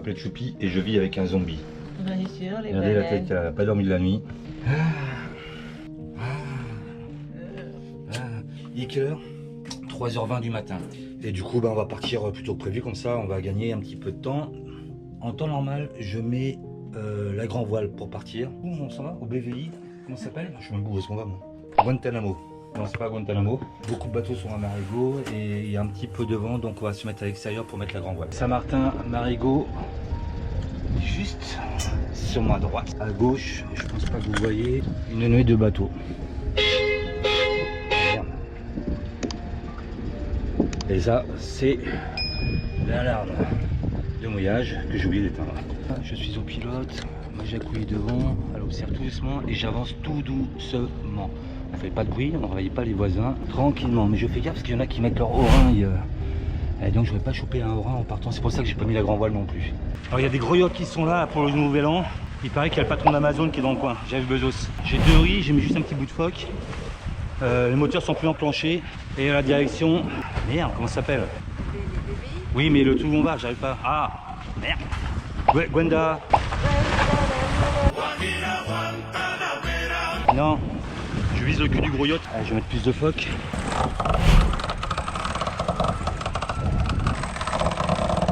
m'appelle Choupi et je vis avec un zombie. Bien sûr, les Regardez la baleines. tête, elle n'a pas dormi de la nuit. Il est quelle heure? 3h20 du matin. Et du coup, on va partir plus tôt que prévu, comme ça on va gagner un petit peu de temps. En temps normal, je mets la grand voile pour partir. Où on s'en va? Au BVI? Comment ça s'appelle? Je me bouge, où est-ce qu'on va moi? Guantanamo. Non, c'est pas Guantanamo. Beaucoup de bateaux sont à Marigot et il y a un petit peu de vent, donc on va se mettre à l'extérieur pour mettre la grand voile. Saint-Martin, Marigot, juste sur ma droite. À gauche, je pense pas que vous voyez, une nuée de bateaux. Merde. Et ça, c'est l'alarme de mouillage que j'ai oublié d'éteindre. Je suis au pilote, ma jacouille devant, elle observe tout doucement et j'avance tout doucement. On fait pas de bruit, on ne réveille pas les voisins, tranquillement. Mais je fais gaffe parce qu'il y en a qui mettent leur oreille. Et donc je ne vais pas choper un oreille en partant. C'est pour ça que j'ai pas mis la grand voile non plus. Alors il y a des gros yachts qui sont là pour le nouvel an. Il paraît qu'il y a le patron d'Amazon qui est dans le coin, Jeff Bezos. J'ai 2 riz, j'ai mis juste un petit bout de phoque. Les moteurs sont plus enclenchés. Et la direction... Merde, comment ça s'appelle? Oui, mais le tout où on va, j'arrive pas. Ah, merde. Gwenda. Non. Je vise le cul du gros yacht. Allez, je vais mettre plus de phoques.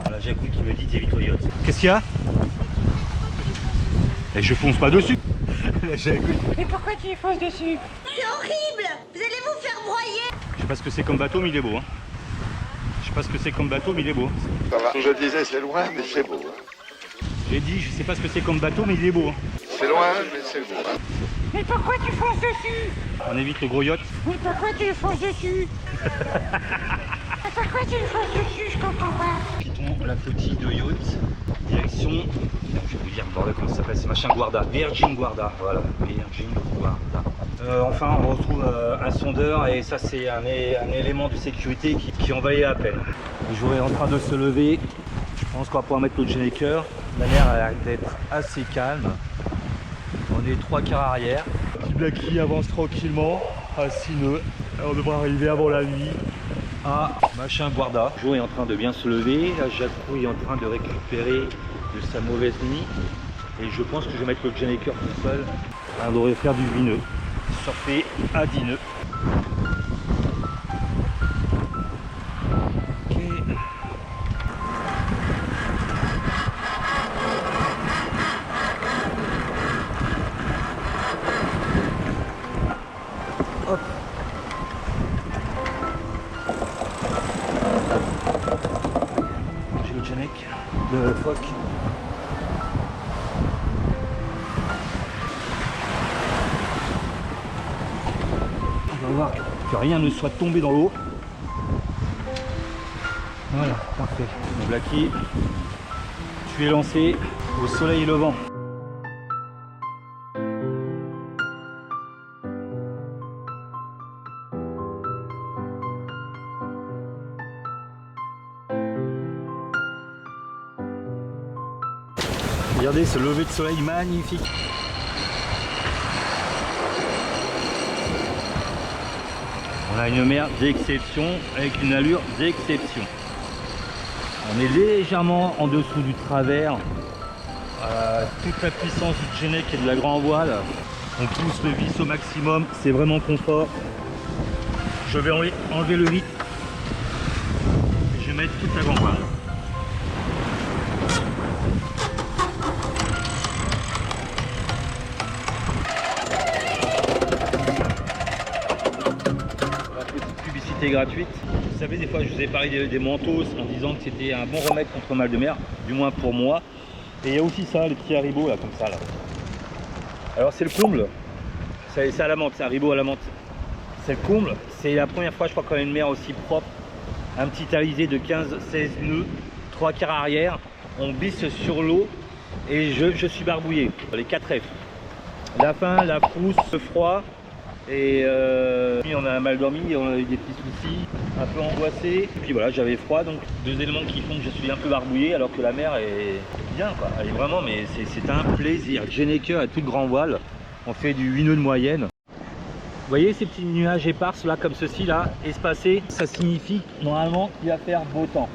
Voilà, Jacouille qui me dit t'évites le yacht. Qu'est-ce qu'il y a? Et je fonce pas dessus. Mais pourquoi tu fonces dessus? C'est horrible! Vous allez vous faire broyer! Je sais pas ce que c'est comme bateau, mais il est beau. Hein. Je sais pas ce que c'est comme bateau, mais il est beau. Ça va. Je disais c'est loin, mais c'est beau. J'ai dit, je sais pas ce que c'est comme bateau, mais il est beau. Hein. C'est loin, mais c'est beau. Mais pourquoi tu fonces dessus? On évite le gros yacht. Mais pourquoi tu fonces dessus? Mais pourquoi tu fonces dessus? Je comprends pas. Quittons la flottille de yacht. Direction, je vais vous dire bordel comment ça s'appelle, c'est machin Guarda, Virgin Guarda, voilà, Virgin Guarda. Enfin on retrouve un sondeur et ça c'est un élément de sécurité qui envahit à peine. Le jour est en train de se lever, je pense qu'on va pouvoir mettre l'autre Geneker. La mer a l'air d'être assez calme, on est 3/4 arrière. Le Blacky avance tranquillement à 6 nœuds, on devrait arriver avant la nuit à machin Guarda. Le jour est en train de bien se lever, la Jacouille est en train de récupérer de sa mauvaise nuit et je pense que je vais mettre le Geneker tout seul. On devrait faire du 8 nœuds, surfer à 10 nœuds. Ok. Hop. J'ai le Genek, le phoque. On va voir que rien ne soit tombé dans l'eau. Voilà, parfait. Le Blacky, tu es lancé au soleil levant. Regardez ce lever de soleil magnifique. On a une mer d'exception avec une allure d'exception. On est légèrement en dessous du travers. Toute la puissance du Genek et de la grand voile. On pousse le vis au maximum, c'est vraiment confort. Je vais enlever le vis. Et je vais mettre toute la grand voile. Gratuite. Vous savez, des fois je vous ai parlé des mentos en disant que c'était un bon remède contre le mal de mer, du moins pour moi. Et il y a aussi ça, les petits haribots là, comme ça là. Alors c'est le comble, c'est à la menthe, c'est un haribo à la menthe. C'est le comble, c'est la première fois je crois qu'on a une mer aussi propre. Un petit alizé de 15-16 nœuds, 3/4 arrière, on bisse sur l'eau et je suis barbouillé. Les 4 F. La faim, la frousse, le froid. Et on a mal dormi, on a eu des petits soucis, un peu angoissé. Et puis voilà, j'avais froid, donc 2 éléments qui font que je suis un peu barbouillé alors que la mer est bien quoi. Elle est vraiment, mais c'est un plaisir. Geneker à toute grand voile, on fait du 8 nœuds de moyenne. Vous voyez ces petits nuages épars là comme ceci là, espacés, ça signifie normalement qu'il va faire beau temps.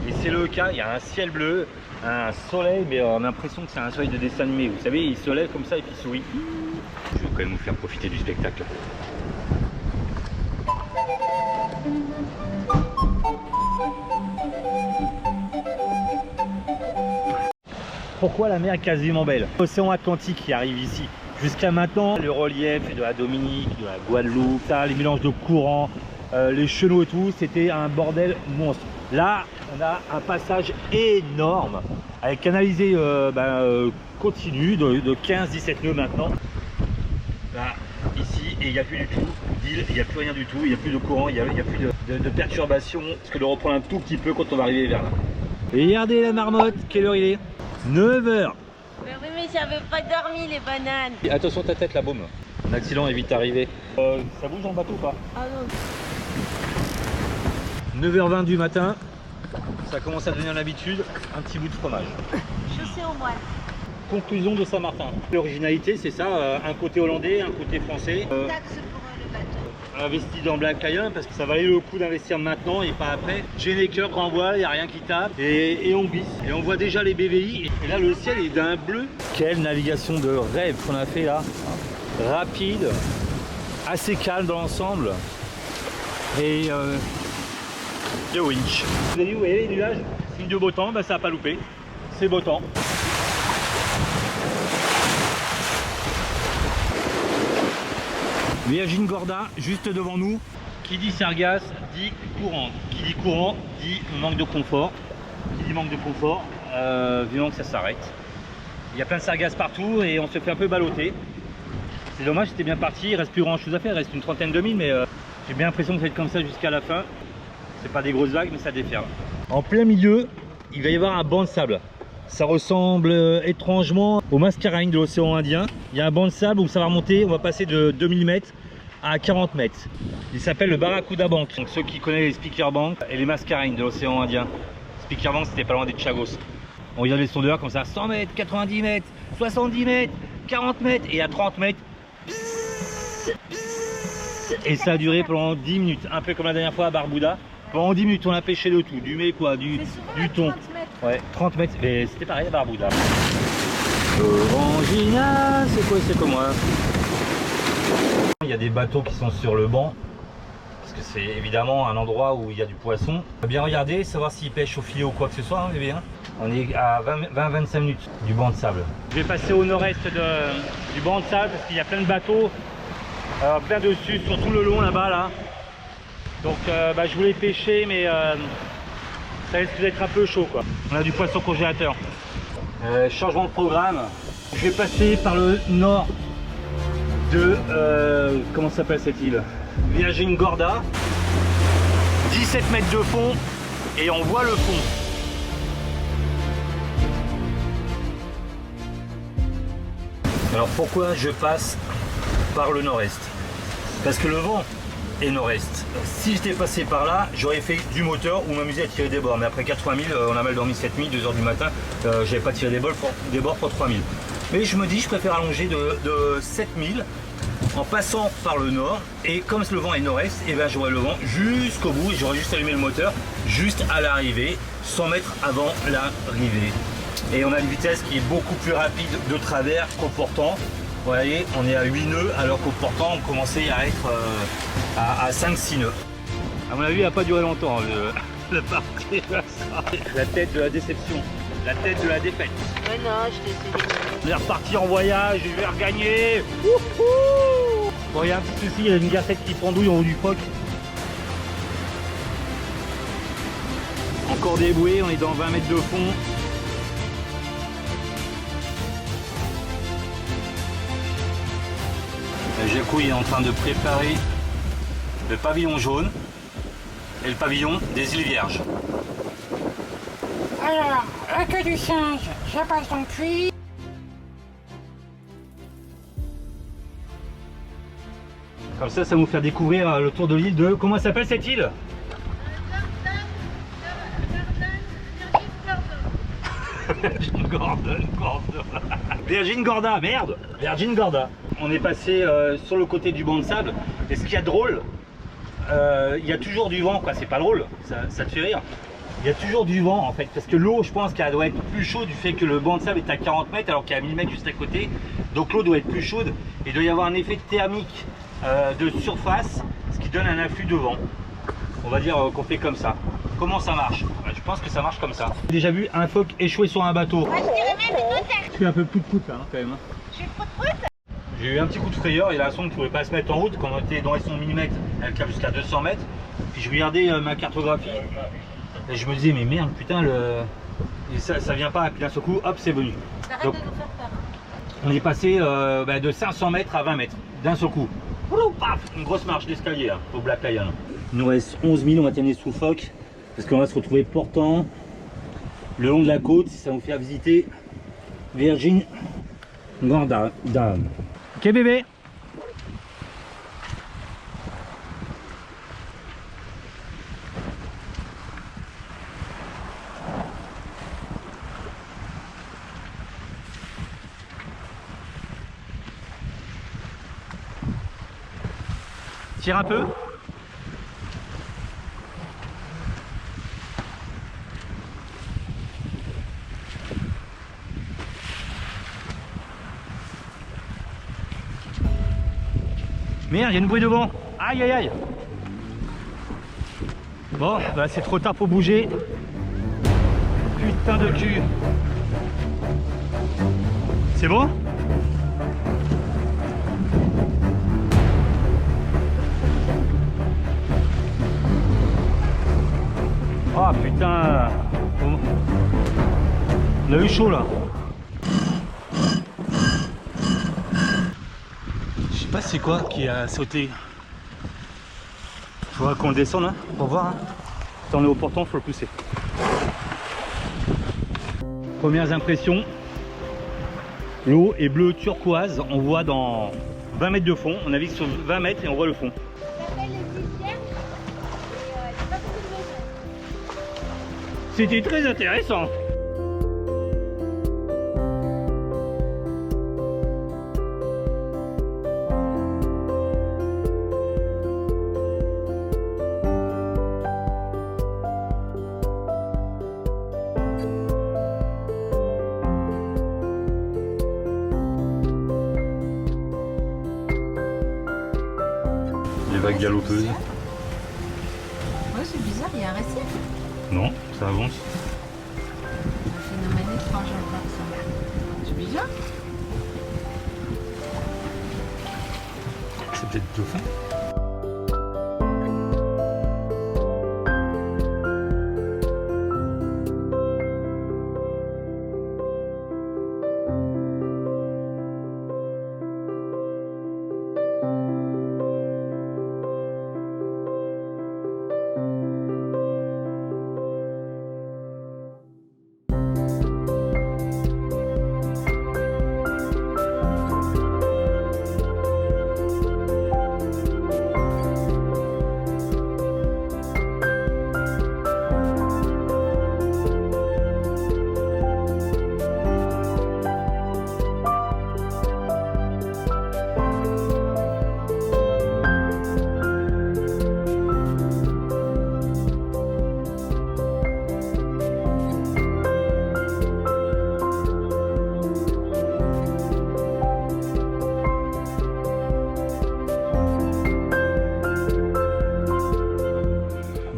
Et c'est le cas, il y a un ciel bleu, un soleil, mais on a l'impression que c'est un soleil de dessin animé. Vous savez, il se lève comme ça et puis il sourit. Je vais quand même vous faire profiter du spectacle. Pourquoi la mer est quasiment belle? L'océan Atlantique qui arrive ici. Jusqu'à maintenant, le relief de la Dominique, de la Guadeloupe, ça, les mélanges de courants, les chenaux et tout, c'était un bordel monstre. Là, on a un passage énorme avec canalisé continu de 15-17 nœuds maintenant. Là, ici, et il n'y a plus du tout d'île, il n'y a plus rien du tout, il n'y a plus de courant, il n'y a plus de perturbation. Parce que de reprendre un tout petit peu quand on va arriver vers là. Et regardez la marmotte, quelle heure il est? 9 h. Mais oui, mais j'avais pas dormi les bananes. Attention ta tête, la baume. Un accident est vite arrivé. Ça bouge dans le bateau ou pas? Ah non. 9 h 20 du matin, ça commence à devenir l'habitude, un petit bout de fromage. Chaussée en moelle. Conclusion de Saint-Martin. L'originalité, c'est ça, un côté hollandais, un côté français. Taxe pour le bateau. Investi dans Black Lion parce que ça valait le coup d'investir maintenant et pas après. Geneker, grand voile, il n'y a rien qui tape et on glisse. Et on voit déjà les BVI et là le ciel est d'un bleu. Quelle navigation de rêve qu'on a fait là. Rapide, assez calme dans l'ensemble et le winch. Vous avez vu, vous voyez les nuages, signe de beau temps, bah, ça n'a pas loupé, c'est beau temps. Virgin Gorda juste devant nous. Qui dit sargasse dit courant. Qui dit courant dit manque de confort. Qui dit manque de confort, vivement que ça s'arrête. Il y a plein de sargasses partout et on se fait un peu balloter. C'est dommage, c'était bien parti, il reste plus grand chose à faire, il reste une trentaine de milles, mais j'ai bien l'impression que ça va être comme ça jusqu'à la fin. C'est pas des grosses vagues, mais ça déferle. En plein milieu, il va y avoir un banc de sable. Ça ressemble étrangement au mascarine de l'océan Indien. Il y a un banc de sable où ça va remonter, on va passer de 2 mm à 40 mètres. Il s'appelle le Barracuda Bank. Donc ceux qui connaissent les Speaker Bank et les mascarines de l'océan Indien. Speaker Bank, c'était pas loin des Chagos. On regarde les sondeurs comme ça, 100 mètres, 90 mètres, 70 mètres, 40 mètres et à 30 mètres. Et ça a duré pendant 10 minutes, un peu comme la dernière fois à Barbuda. Pendant 10 minutes, on a pêché de tout, du mets quoi, du thon. 30 mètres. Ouais, 30 mètres, mais c'était pareil à Barbuda. Orangina, c'est quoi, c'est comme moi. Il y a des bateaux qui sont sur le banc, parce que c'est évidemment un endroit où il y a du poisson. Bien regarder, savoir s'ils pêchent au filet ou quoi que ce soit, hein, bébé. Hein. On est à 20-25 minutes du banc de sable. Je vais passer au nord-est du banc de sable, parce qu'il y a plein de bateaux, plein dessus, surtout le long là-bas, là. Donc je voulais pêcher, mais ça risque d'être un peu chaud, quoi. On a du poisson congélateur. Changement de programme. Je vais passer par le nord de comment s'appelle cette île? Virgin Gorda. 17 mètres de fond et on voit le fond. Alors pourquoi je passe par le nord-est? Parce que le vent est nord-est. Si j'étais passé par là, j'aurais fait du moteur ou m'amuser à tirer des bords. Mais après 80 000, on a mal dormi cette nuit, 2 h du matin, j'avais pas tiré des bords pour 3 000. Mais je me dis, je préfère allonger de 7 000 en passant par le nord. Et comme le vent est nord-est, et ben j'aurai le vent jusqu'au bout. Et j'aurai juste allumé le moteur juste à l'arrivée, 100 mètres avant l'arrivée. Et on a une vitesse qui est beaucoup plus rapide de travers qu'au portant. Vous voyez, on est à 8 nœuds alors qu'au portant on commençait à être à 5-6 nœuds. À mon avis, il n'a pas duré longtemps le parti. La tête de la déception, la tête de la défaite. Mais non, je t'ai fait. On est reparti en voyage, je vais regagner. Bon, il y a un petit souci, il y a une garcette qui pendouille en haut du foc. Encore des bouées, on est dans 20 mètres de fond. Jacou est en train de préparer le pavillon jaune et le pavillon des îles Vierges. Alors, la queue du singe, je passe dans le puits. Comme ça va nous faire découvrir le tour de l'île de... Comment s'appelle cette île? Virgin Gorda. Virgin Gorda, merde. Virgin Gorda. On est passé sur le côté du banc de sable. Et ce qu'il y a de drôle, il y a toujours du vent, quoi. C'est pas drôle, ça te fait rire. il y a toujours du vent en fait, parce que l'eau, je pense qu'elle doit être plus chaude du fait que le banc de sable est à 40 mètres alors qu'il y a 1000 mètres juste à côté. Donc l'eau doit être plus chaude et il doit y avoir un effet thermique de surface, ce qui donne un afflux de vent. On va dire qu'on fait comme ça. Comment ça marche? Je pense que ça marche comme ça. J'ai déjà vu un phoque échouer sur un bateau. Moi, je dirais même une autre. Je fais un peu prout là quand même. Je suis prout-prout. J'ai eu un petit coup de frayeur et la sonde ne pouvait pas se mettre en route quand on était dans les 100 mm, elle capte jusqu'à 200 mètres. Puis je regardais ma cartographie et je me disais mais merde putain et ça vient pas, et puis d'un seul coup hop c'est venu. Donc, Arrête de nous faire peur. on est passé de 500 mètres à 20 mètres d'un seul coup. Oulou, paf, une grosse marche d'escalier là, au Black Lion. Il nous reste 11 000, on va terminer sous phoque parce qu'on va se retrouver portant le long de la côte. Ça va nous faire visiter Virgin Gorda. Ok bébé. Tire un peu. Merde, il y a une bouée de vent. Aïe aïe aïe. Bon, bah c'est trop tard pour bouger. Putain de cul. C'est bon? Ah putain. On a eu chaud là. Je sais pas c'est quoi qui a sauté. Faudra qu'on descende hein, pour voir. Hein. Si on est au portant, faut le pousser. Premières impressions. L'eau est bleue turquoise. On voit dans 20 mètres de fond. On navigue sur 20 mètres et on voit le fond. Ça s'appelle les Dixièmes. Et il n'y a pas beaucoup de vaisselle. C'était très intéressant. Les vagues galopeuses. Ouais, c'est bizarre, il y a un récif. Non, ça avance. Un phénomène étrange encore ça. C'est bizarre. C'est peut-être dauphin.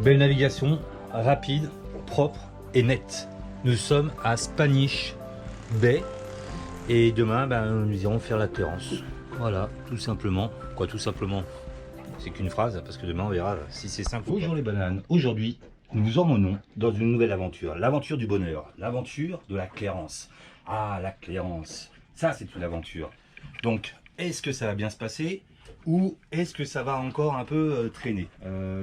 Belle navigation, rapide, propre et nette. Nous sommes à Spanish Bay et demain nous irons faire la Clérance. Voilà, tout simplement. Quoi tout simplement? C'est qu'une phrase parce que demain on verra si c'est simple. Bonjour les bananes. Aujourd'hui, nous vous emmenons dans une nouvelle aventure. L'aventure du bonheur, l'aventure de la Clérance. Ah, la Clérance, ça c'est une aventure. Donc, est-ce que ça va bien se passer? Ou est-ce que ça va encore un peu traîner?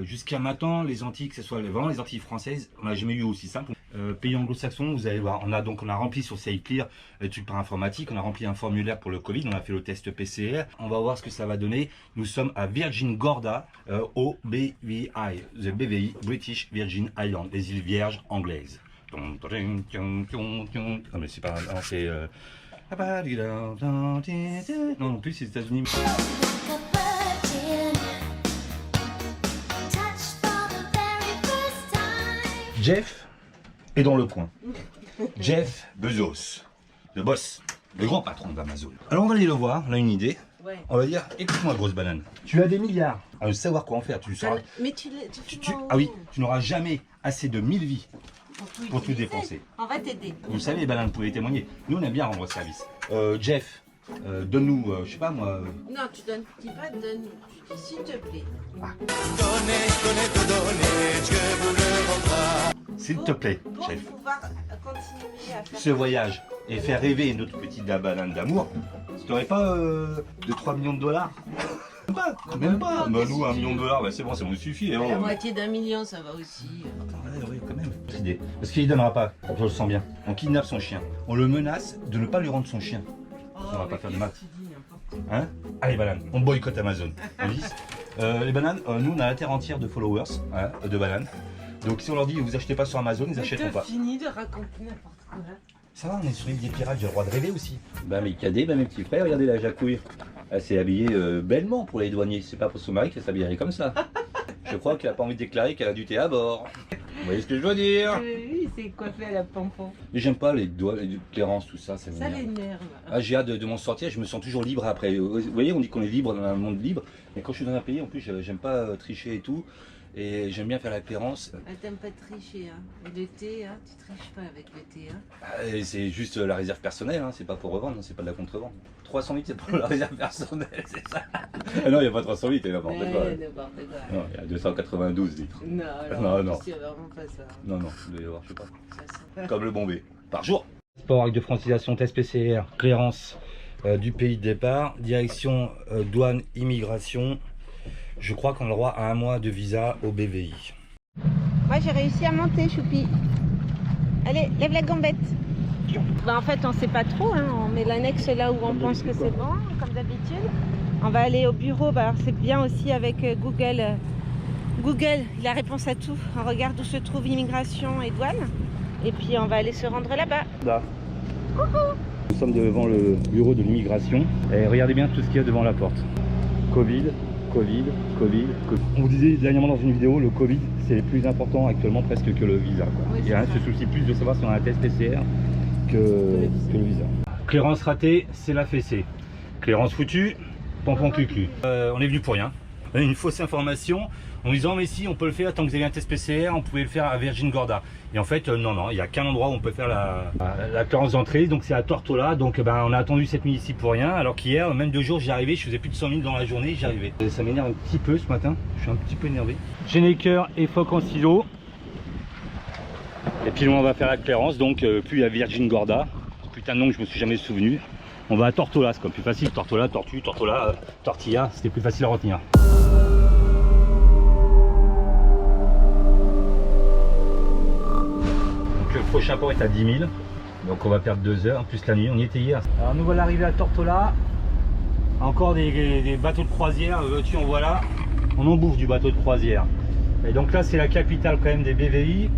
Jusqu'à maintenant, les Antilles, que ce soit vraiment les Antilles françaises, on n'a jamais eu aussi simple. Pays anglo-saxon, vous allez voir, on a rempli sur SafeClear, études par informatique, on a rempli un formulaire pour le Covid, on a fait le test PCR. On va voir ce que ça va donner. Nous sommes à Virgin Gorda, au BVI, the BVI, British Virgin Islands, les îles Vierges anglaises. Non mais c'est pas, c'est non plus c'est les États-Unis. Jeff Et dans le coin, Jeff Bezos, le boss, le grand patron d'Amazon. Alors on va aller le voir, on a une idée. Ouais. On va dire, écoute-moi grosse banane, tu as des milliards à savoir quoi en faire. Tu sauras, Mais tu ah oui, tu n'auras jamais assez de 1000 vies pour tout utiliser. dépenser. On va t'aider. Vous savez, les bananes, vous pouvez témoigner. Nous, on aime bien rendre service. Jeff, donne-nous, je sais pas moi. Non, tu dis pas donne. Tu dis s'il te plaît. S'il te plaît, Pour Jeff, pouvoir continuer à faire ce voyage et faire rêver notre petite banane d'amour, tu n'aurais pas de 3 millions de dollars? Même pas. Bah, nous, 1 million de dollars, bah, c'est bon, ça nous suffit. Hein. la moitié d'un million, ça va aussi. Ouais, quand même. Idée. Parce qu'il ne donnera pas, je le sens bien. On kidnappe son chien. On le menace de ne pas lui rendre son chien. On va pas faire de maths. Hein? Allez, banane, on boycotte Amazon. On dit, les bananes, nous, on a la terre entière de followers, hein, de bananes. Donc si on leur dit vous achetez pas sur Amazon, ils achèteront pas. Fini de raconter n'importe quoi. Ça va, on est sur l'île des pirates, j'ai le droit de rêver aussi. Bah mes cadets, bah mes petits frères, regardez la Jacouille. Elle s'est habillée bellement pour les douaniers. C'est pas pour son mari qu'elle s'habillerait comme ça. Je crois qu'elle a pas envie de déclarer qu'elle a du thé à bord. Vous voyez ce que je veux dire? Oui, c'est coiffé à la pompon. Mais j'aime pas les doigts, les Clérance, tout ça, ça Ça m'énerve. l'énerve. Ah, j'ai hâte de m'en sortir, je me sens toujours libre après. Vous voyez, on dit qu'on est libre dans un monde libre, mais quand je suis dans un pays, en plus, j'aime pas tricher et tout. Et j'aime bien faire la Clérance. Ah, t'aimes pas tricher, hein. Et le thé, hein, tu triches pas avec le thé, hein. Ah, c'est juste la réserve personnelle, hein. C'est pas pour revendre, hein. C'est pas de la contrevente. 300 litres, c'est pour la réserve personnelle, c'est ça. Ah non, il n'y a pas 300 litres, il y a n'importe quoi. N'importe quoi. Non, il y a 292 litres. Non, Non, non. c'est vraiment pas ça. Non, non, il doit y avoir, je sais pas. Ça sent- Comme le Bombay, par jour. Sport avec de francisation, test PCR, Clérance du pays de départ, direction douane, immigration. Je crois qu'on a le droit à 1 mois de visa au BVI. Moi j'ai réussi à monter, Choupi. Allez, lève la gambette. Bah, en fait, on sait pas trop. Hein. On met l'annexe là où on pense que c'est bon, comme d'habitude. On va aller au bureau. Bah, alors c'est bien aussi avec Google. Google, il a réponse à tout. On regarde où se trouve immigration et douane. Et puis on va aller se rendre là-bas. Là. Nous sommes devant le bureau de l'immigration. Et regardez bien tout ce qu'il y a devant la porte. Covid, Covid, Covid, Covid. On vous disait dernièrement dans une vidéo, le Covid, c'est plus important actuellement presque que le visa. Quoi. Oui, Il y a un se soucie plus de savoir si on a un test PCR que le visa. Clérance ratée, c'est la fessée. Clérance foutue, pompon cucu. On est venu pour rien. On a une fausse information en disant mais si on peut le faire tant que vous avez un test PCR, on pouvait le faire à Virgin Gorda. Et en fait non, il n'y a qu'un endroit où on peut faire la clearance d'entrée, donc c'est à Tortola. Donc on a attendu cette nuit ici pour rien, alors qu'hier, même 2 jours, j'y arrivais, je faisais plus de 100 000 dans la journée, j'y arrivais. Ça m'énerve un petit peu ce matin, je suis un petit peu énervé. Généqueur et phoque en ciseaux. Et puis on va faire la clearance, donc puis à Virgin Gorda. Putain de nom que je me suis jamais souvenu. On va à Tortola, c'est comme plus facile. Tortola, tortue, Tortola, tortilla, c'était plus facile à retenir. Le prochain port est à 10 000, donc on va perdre 2 heures, plus la nuit, on y était hier. Alors nous voilà arrivés à Tortola, encore des bateaux de croisière, tu en voilà, on en bouffe du bateau de croisière. Et donc là c'est la capitale quand même des BVI,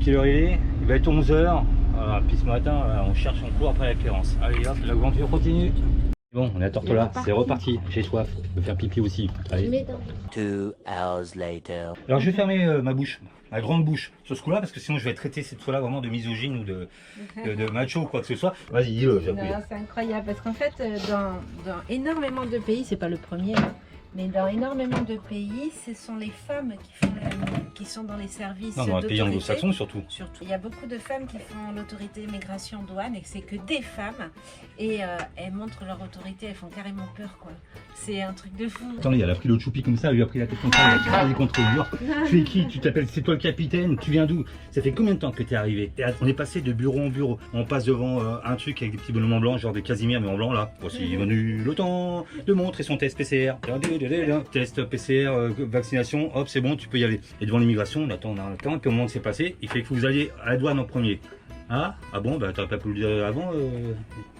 quelle heure il va être 11 h, voilà, puis ce matin on cherche, on court après la Clérance. Allez hop, l'aventure continue. Bon, on est à Tortola, c'est reparti, j'ai soif, je peux faire pipi aussi. Allez. 2 hours later. Alors je vais fermer ma bouche, ma grande bouche sur ce coup-là, parce que sinon je vais être traité cette fois-là vraiment de misogyne ou de macho ou quoi que ce soit. Vas-y, dis-le, j'appuie. Non, c'est incroyable parce qu'en fait, dans énormément de pays, c'est pas le premier, hein, mais dans énormément de pays, ce sont les femmes qui sont dans les services. Non, dans les pays d'autorité. anglo-saxons surtout. Surtout, il y a beaucoup de femmes qui font l'autorité immigration douane et que c'est que des femmes et elles montrent leur autorité, elles font carrément peur quoi. C'est un truc de fou. Attendez, elle a pris le choupi comme ça, elle lui a pris la tête comme ça, elle a écrasé contre le mur. Tu es qui? Tu t'appelles, c'est toi le capitaine? Tu viens d'où? Ça fait combien de temps que tu es arrivé? On est passé de bureau en bureau. On passe devant un truc avec des petits bonhommes en blanc, genre des Casimir mais en blanc là. Voici venu le temps de montrer son test PCR. Test PCR, vaccination, hop, c'est bon, tu peux y aller. Et devant l'immigration, on attend, et puis au moment que c'est passé, il fait que vous alliez à la douane en premier. Ah bon, bah t'aurais pas pu le dire avant,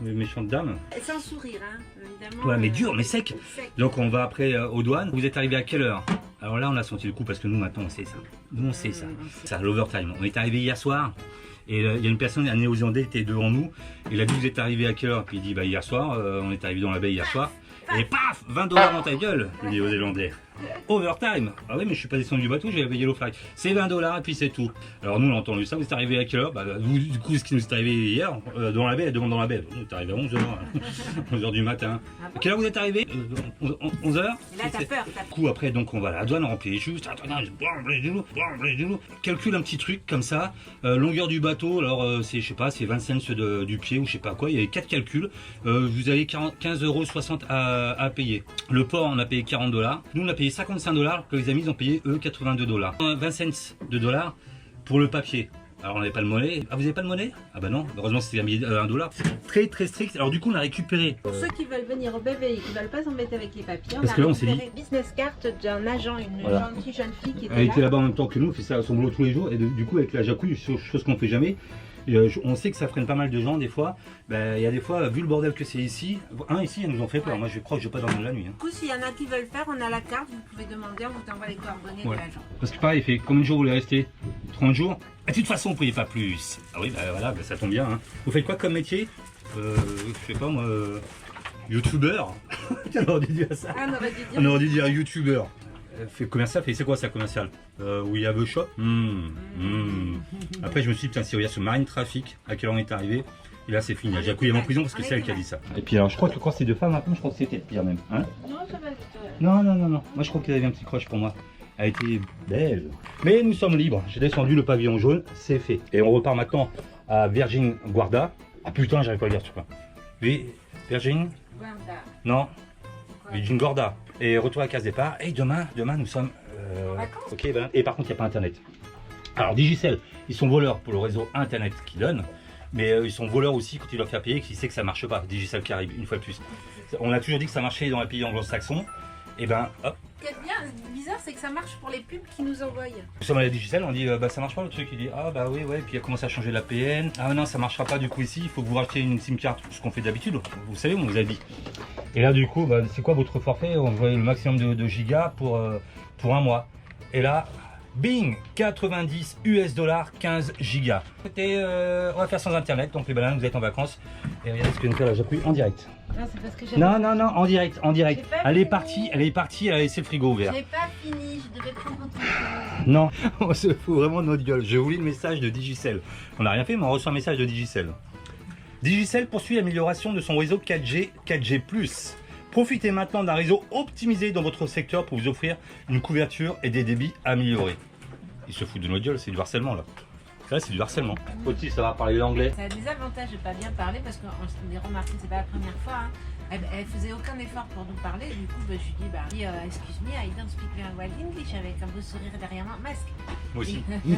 méchante dame. Sans sourire, hein, évidemment. Ouais, mais dur, mais sec. Sec. Donc on va après aux douanes. Vous êtes arrivé à quelle heure? Alors là, on a senti le coup parce que nous maintenant on sait ça. Nous on sait ça. Ça, l'overtime. On est arrivé hier soir. Et il y a une personne, un néo-zélandais était devant nous. Il a dit vous êtes arrivé à quelle heure? Puis il dit bah hier soir, on est arrivé dans la baie hier soir. Et paf, 20 $ dans ta gueule, le néo-zélandais. Overtime. Ah oui, mais je suis pas descendu du bateau, j'ai payé Yellow Flag. C'est 20 $ et puis c'est tout. Alors nous, on a entendu ça. Vous êtes arrivé à quelle heure? Bah, vous, du coup, ce qui nous est arrivé hier, dans la baie, elle demande dans la baie. Nous, est arrivé à 11h, 11h du matin. Ah bon? À quelle heure vous êtes arrivé? 11h. Et là, t'as peur. Du coup, après, donc on va à la douane, on remplit les juste. Calcule un petit truc comme ça. Longueur du bateau, alors c'est, je sais pas, c'est 20 cents du pied ou je sais pas quoi. Il y a 4 calculs. Vous avez 15,60 € à payer. Le port, on a payé 40 $. Nous, on a payé 55 $, que les amis ils ont payé eux 82 $. 20 cents de dollars pour le papier. Alors on n'avait pas le monnaie. Ah, vous n'avez pas de monnaie? Ah bah non, heureusement c'était $1. C'est très très strict. Alors du coup on a récupéré. Pour ceux qui veulent venir au BVI, qui ne veulent pas s'embêter avec les papiers, Parce on que a là, on s'est récupéré business card d'un agent, une Voilà. gentille jeune fille qui Elle était était là. là-bas en même temps que nous, elle fait ça son boulot tous les jours. Et du coup avec la jacouille, chose qu'on fait jamais. Et, on sait que ça freine pas mal de gens des fois. Ben, il y a des fois, vu le bordel que c'est ici, ici, ils nous ont fait peur. Ouais. Moi je crois que je vais pas dormir la nuit. Du coup, s'il y en a qui veulent faire, on a la carte, vous pouvez demander, on vous envoie les coordonnées Ouais. de l'agent. Parce que pareil, il fait combien de jours vous voulez rester? 30 jours? Et de toute façon, vous ne payez pas plus. Ah oui, bah voilà, bah, ça tombe bien. Hein. Vous faites quoi comme métier? Je sais pas moi, youtubeur. On aurait dû dire ça. Ah, on aurait dû dire. On aurait dû dire youtubeur. Fait commercial, c'est quoi ça commercial? We have a shop. Après je me suis dit, putain, si on regarde ce marine traffic, à quelle heure on est arrivé? Et là c'est fini, la Jacouille est en prison parce que c'est elle qui a dit ça. Et puis alors je crois que quand c'est deux femmes, maintenant je crois que c'était pire même. Hein? Non, ça va. Non, moi je crois qu'elle avait un petit crush pour moi. Elle était belle. Mais nous sommes libres, j'ai descendu le pavillon jaune, c'est fait. Et on repart maintenant à Virgin Guarda. Ah putain, j'arrive pas à le dire, tu vois. Virgin? Guarda. Non, Quoi? Virgin Gorda. Et retour à case départ. Et demain nous sommes. Vacances. Ok, ben, et par contre, il n'y a pas internet. Alors, Digicel, ils sont voleurs pour le réseau internet qu'ils donnent. Mais ils sont voleurs aussi quand ils doivent faire payer, qu'ils savent que ça marche pas. Digicel qui arrive, une fois de plus. On a toujours dit que ça marchait dans les pays anglo-saxons. Et ben, hop, Ce qui est bien, bizarre, c'est que ça marche pour les pubs qui nous envoient. nous sommes à la Digicel, on dit bah ça marche pas le truc. Il dit ah bah oui, ouais. Puis il a commencé à changer la PN. Ah non, ça marchera pas du coup ici. Il faut que vous rachetiez une SIM card, ce qu'on fait d'habitude. Vous savez, on vous a dit. Et là, du coup, bah, c'est quoi votre forfait? On voit le maximum de gigas pour un mois. Et là, bing, 90 US $, 15 gigas. Écoutez, on va faire sans internet. Donc les bananes, vous êtes en vacances. Et regardez ce que nous fait la Jacouille en direct. Non, c'est parce que j'ai. Non, en direct. J'ai pas Elle est fini. partie, elle a laissé le frigo ouvert. J'ai pas fini, je devais prendre autre chose. Non, on se fout vraiment de notre gueule. Je vous lis le message de Digicel. On n'a rien fait, mais on reçoit un message de Digicel. Digicel poursuit l'amélioration de son réseau 4G+. Profitez maintenant d'un réseau optimisé dans votre secteur pour vous offrir une couverture et des débits améliorés. Il se fout de notre gueule, c'est du harcèlement là. Là, c'est du harcèlement. Petit, ça va parler l'anglais. Ça a des avantages de pas bien parler parce qu'on l'a remarqué, c'est pas la première fois. Hein. Elle faisait aucun effort pour nous parler, du coup je lui dis excuse me, I don't speak very well English avec un beau sourire derrière mon masque. Moi aussi. Du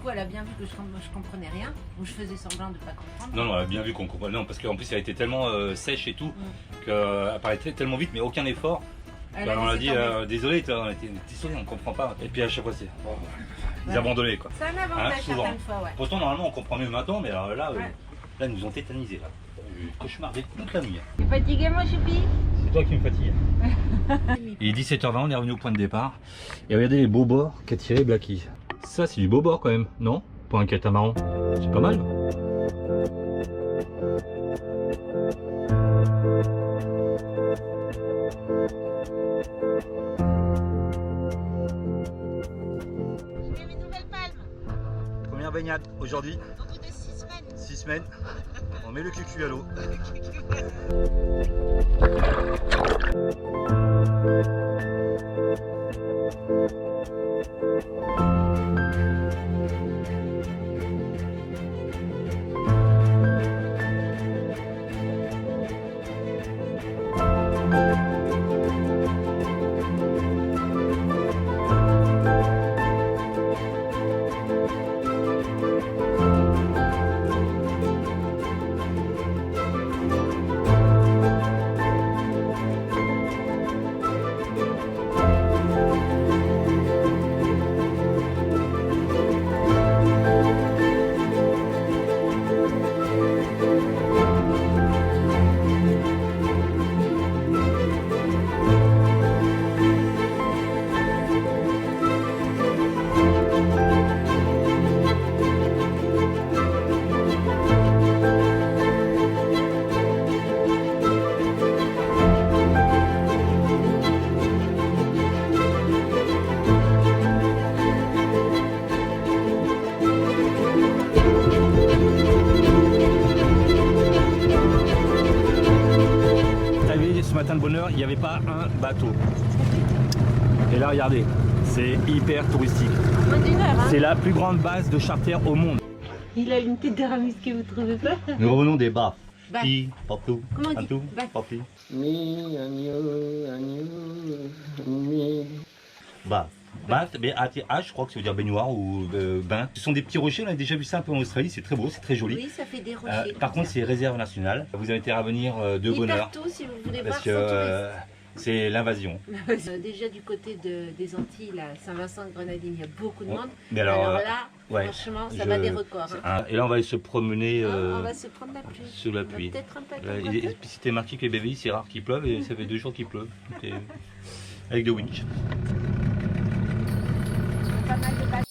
coup elle a bien vu que je comprenais rien, ou je faisais semblant de pas comprendre. Non, elle a bien vu qu'on comprenait. Non, parce qu'en plus, elle était tellement sèche et tout, qu'elle parlait tellement vite, mais aucun effort. Elle Bah, on a laissé dit tomber. désolé, on était désolé, on comprend pas. Et puis à chaque fois, c'est. Ils abandonnaient quoi. C'est un avantage Hein, souvent. certaines fois, ouais. Pourtant, normalement, on comprend mieux maintenant, mais alors là, Ouais. là, ils nous ont tétanisés. Là. J'ai eu le cauchemar toute la nuit. T'es fatigué, mon choupi? C'est toi qui me fatigue. Il est 17h20, on est revenu au point de départ. Et regardez les beaux bords qu'a tiré Blacky. Ça, c'est du beau bord quand même, non? Pour un catamaran. C'est pas mal. J'ai mes nouvelles palmes. Première baignade aujourd'hui, Dans toutes les 6 semaines. 6 semaines. On met le cucu à l'eau. matin de bonne heure, il n'y avait pas un bateau. Et là, regardez, c'est hyper touristique. Moins d'une heure, hein. C'est la plus grande base de charter au monde. Il a une tête de ramusqué, vous trouvez pas? Nous revenons des bars. Bah. Partout, Comment on dit partout, Bah. partout. Bah. Bath, B-A-T-H, je crois que ça veut dire baignoire ou bain. Ce sont des petits rochers, on a déjà vu ça un peu en Australie, c'est très beau, c'est très joli. Oui, ça fait des rochers. Par contre, c'est réserve nationale. Vous avez intérêt à venir de bonne heure. Partout, si vous voulez Parce voir que sans c'est l'invasion. touristes. Déjà du côté des Antilles, là, Saint-Vincent-Grenadines, il y a beaucoup de monde. Mais alors, là, ouais, franchement, ça bat des records. Hein. Et là, on va aller se promener On va se prendre la pluie. sous la On va pluie. peut-être un peu Et puis c'était marqué que les bébés, c'est rare qu'il pleuve et ça fait 2 jours qu'il pleuve. Et avec de winch. pas mal de bateaux.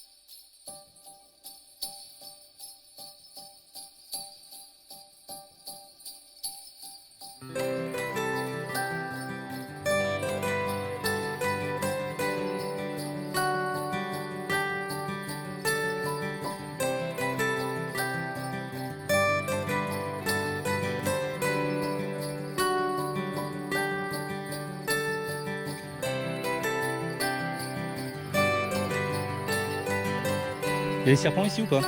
Il y a des serpents ici ou pas?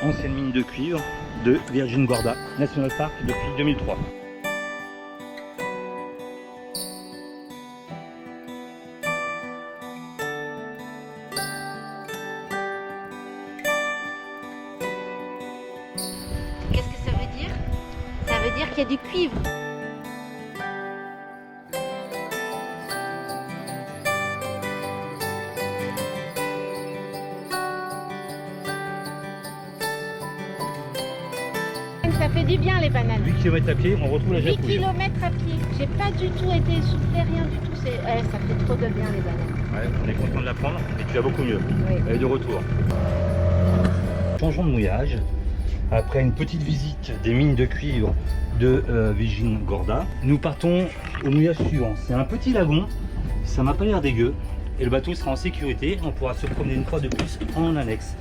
Ancienne mine de cuivre de Virgin Gorda National Park depuis 2003. Qu'est-ce que ça veut dire? Ça veut dire qu'il y a du cuivre. Ça fait du bien les bananes. 8 km à pied, on retrouve la 8 Japouille. km à pied. J'ai pas du tout été essoufflée, rien du tout. Ça fait trop de bien les bananes. Ouais, on est content de la prendre et tu vas beaucoup mieux. Oui. Elle est de retour. Changeons de mouillage. Après une petite visite des mines de cuivre de Virgin Gorda, nous partons au mouillage suivant. C'est un petit lagon, ça m'a pas l'air dégueu. Et le bateau sera en sécurité, on pourra se promener une fois de plus en annexe.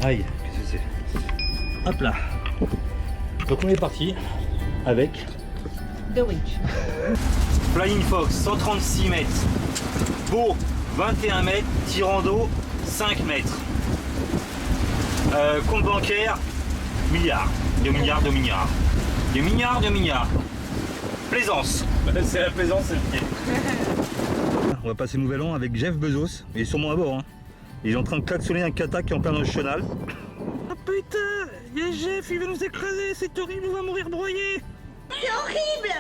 Aïe, qu'est-ce que c'est? Hop là. Donc on est parti avec De winch. Flying Fox 136 mètres, beau 21 mètres, tirant d'eau 5 mètres. Compte bancaire, milliards, 2 milliards, 2 milliards. 2 milliards, 2 milliards. Plaisance. C'est la plaisance, c'est le pied. On va passer Nouvel An avec Jeff Bezos, il est sûrement à bord. Hein. Il est en train de klaxonner un kata qui est en plein dans le chenal. Ah putain, il y a Jeff, il va nous écraser, c'est horrible, on va mourir broyé. C'est horrible!